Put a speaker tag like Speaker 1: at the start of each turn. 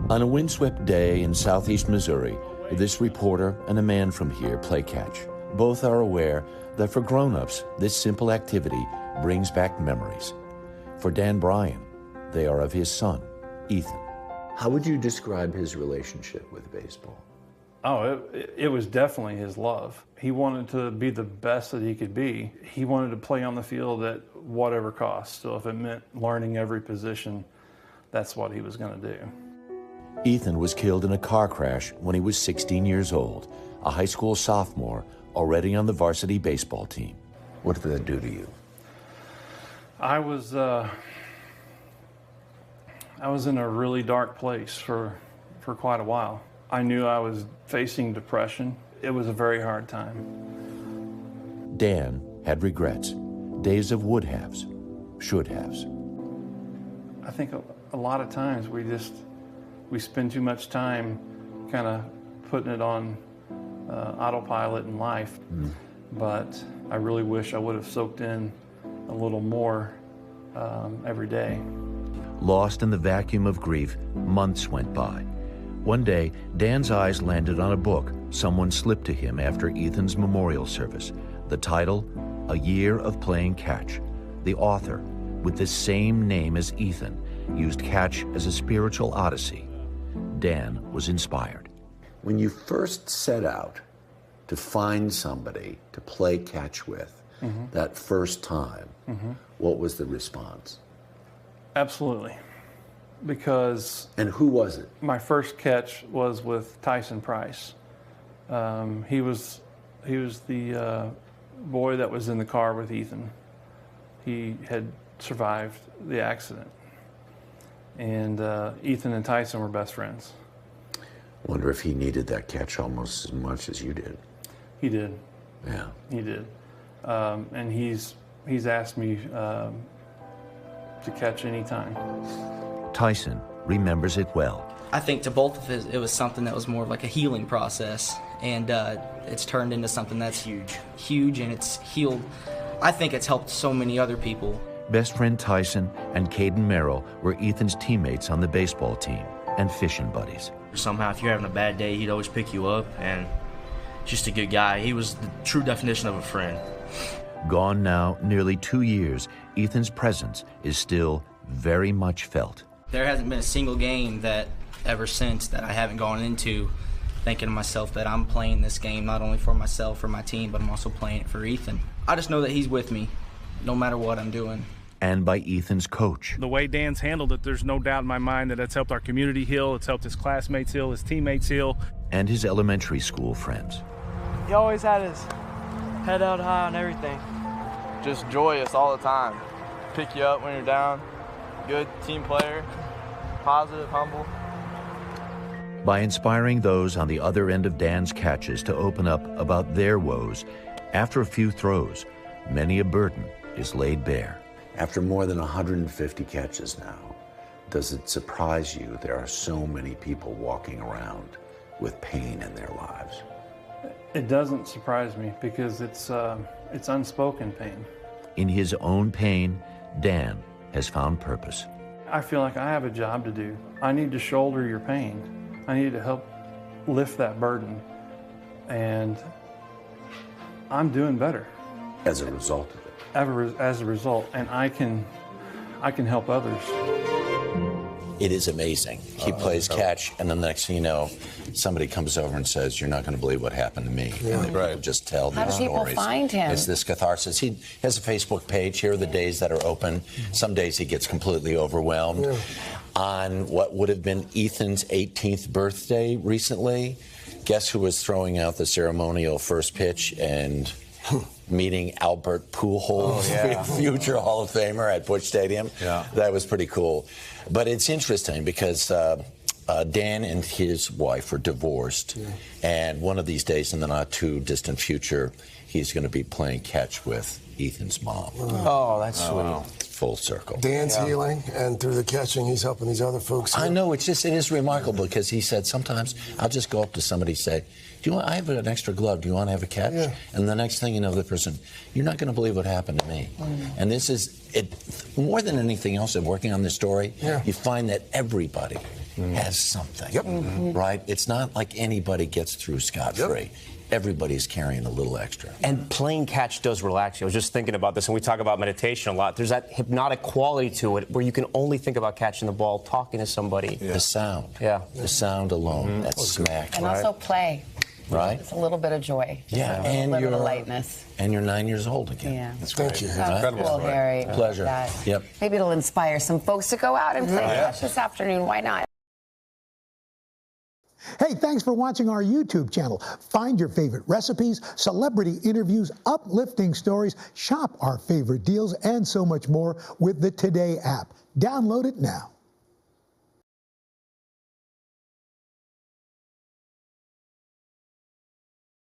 Speaker 1: On a windswept day in southeast Missouri, this reporter and a man from here play catch. Both are aware that for grown-ups, this simple activity brings back memories. For Dan Bryan, they are of his son, Ethan. How would you describe his relationship with baseball?
Speaker 2: Oh, it was definitely his love. He wanted to be the best that he could be. He wanted to play on the field at whatever cost. So if it meant learning every position, that's what he was going to do.
Speaker 1: Ethan was killed in a car crash when he was 16 years old, a high school sophomore already on the varsity baseball team. What did that do to you?
Speaker 2: I was in a really dark place for quite a while. I knew I was facing depression. It was a very hard time.
Speaker 1: Dan had regrets, days of would-haves, should-haves.
Speaker 2: I think a lot of times we spend too much time kind of putting it on autopilot in life. But I really wish I would have soaked in a little more every day.
Speaker 1: Lost in the vacuum of grief, months went by. One day, Dan's eyes landed on a book someone slipped to him after Ethan's memorial service. The title, A Year of Playing Catch. The author, with the same name as Ethan, used catch as a spiritual odyssey. Dan was inspired. When you first set out to find somebody to play catch with, that first time, what was the response?
Speaker 2: Absolutely. Because...
Speaker 1: And who was it?
Speaker 2: My first catch was with Tyson Price. He was the boy that was in the car with Ethan. He had survived the accident. And Ethan and Tyson were best friends.
Speaker 1: Wonder if he needed that catch almost as much as you did.
Speaker 2: He did.
Speaker 1: Yeah.
Speaker 2: He did. And he's asked me to catch any time.
Speaker 1: Tyson remembers it well.
Speaker 3: I think to both of us, it was something that was more of like a healing process, and it's turned into something that's huge, and it's healed. I think it's helped so many other people.
Speaker 1: Best friend Tyson and Caden Merrill were Ethan's teammates on the baseball team and fishing buddies.
Speaker 4: Somehow, if you're having a bad day, he'd always pick you up, and just a good guy. He was the true definition of a friend.
Speaker 1: Gone now nearly 2 years, Ethan's presence is still very much felt.
Speaker 3: There hasn't been a single game that ever since that I haven't gone into thinking to myself that I'm playing this game not only for myself or my team, but I'm also playing it for Ethan. I just know that he's with me no matter what I'm doing.
Speaker 1: And by Ethan's coach.
Speaker 5: The way Dan's handled it, there's no doubt in my mind that it's helped our community heal, it's helped his classmates heal, his teammates heal.
Speaker 1: And his elementary school friends.
Speaker 6: He always had his head out high on everything.
Speaker 7: Just joyous all the time. Pick you up when you're down. Good team player, positive, humble.
Speaker 1: By inspiring those on the other end of Dan's catches to open up about their woes, after a few throws, many a burden is laid bare. After more than 150 catches now, does it surprise you there are so many people walking around with pain in their lives?
Speaker 2: It doesn't surprise me because it's unspoken pain.
Speaker 1: In his own pain, Dan has found purpose.
Speaker 2: I feel like I have a job to do. I need to shoulder your pain. I need to help lift that burden. And I'm doing better.
Speaker 1: As a result of it.
Speaker 2: As a result, and I can help others.
Speaker 8: It is amazing. He plays catch, and then the next thing you know, somebody comes over and says, "You're not going to believe what happened to me." Yeah. And people just tell
Speaker 9: How
Speaker 8: these
Speaker 9: do people
Speaker 8: stories.
Speaker 9: find him?
Speaker 8: It's this catharsis. He has a Facebook page. Here are the days that are open. Some days he gets completely overwhelmed. Yeah. On what would have been Ethan's 18th birthday recently, guess who was throwing out the ceremonial first pitch and meeting Albert Pujols, future Hall of Famer at Busch Stadium? Yeah. That was pretty cool. But it's interesting because Dan and his wife are divorced, and one of these days in the not too distant future, he's going to be playing catch with Ethan's mom.
Speaker 10: Oh, that's sweet. Wow.
Speaker 8: Full circle.
Speaker 10: Dan's healing, and through the catching, he's helping these other folks.
Speaker 8: I know, it is remarkable because he said sometimes I'll just go up to somebody and say, I have an extra glove, do you want to have a catch? Yeah. And the next thing you know, the person, you're not going to believe what happened to me. And this is, more than anything else of working on this story, you find that everybody has something, right? It's not like anybody gets through scot-free. Everybody's carrying a little extra.
Speaker 9: And playing catch does relax you. I was just thinking about this, and we talk about meditation a lot. There's that hypnotic quality to it where you can only think about catching the ball, talking to somebody.
Speaker 8: The sound. The sound alone, that smack.
Speaker 11: And also play.
Speaker 8: Right?
Speaker 11: It's a little bit of joy.
Speaker 8: Yeah,
Speaker 11: and a little bit of lightness.
Speaker 8: And you're 9 years old again.
Speaker 11: Yeah.
Speaker 8: That's
Speaker 10: Thank
Speaker 8: great.
Speaker 10: you.
Speaker 11: That's
Speaker 10: Incredible.
Speaker 11: cool, Harry.
Speaker 8: Pleasure. Yep.
Speaker 11: Maybe it'll inspire some folks to go out and play catch this afternoon. Why not?
Speaker 12: Hey, thanks for watching our YouTube channel. Find your favorite recipes, celebrity interviews, uplifting stories, shop our favorite deals, and so much more with the Today app. Download it now.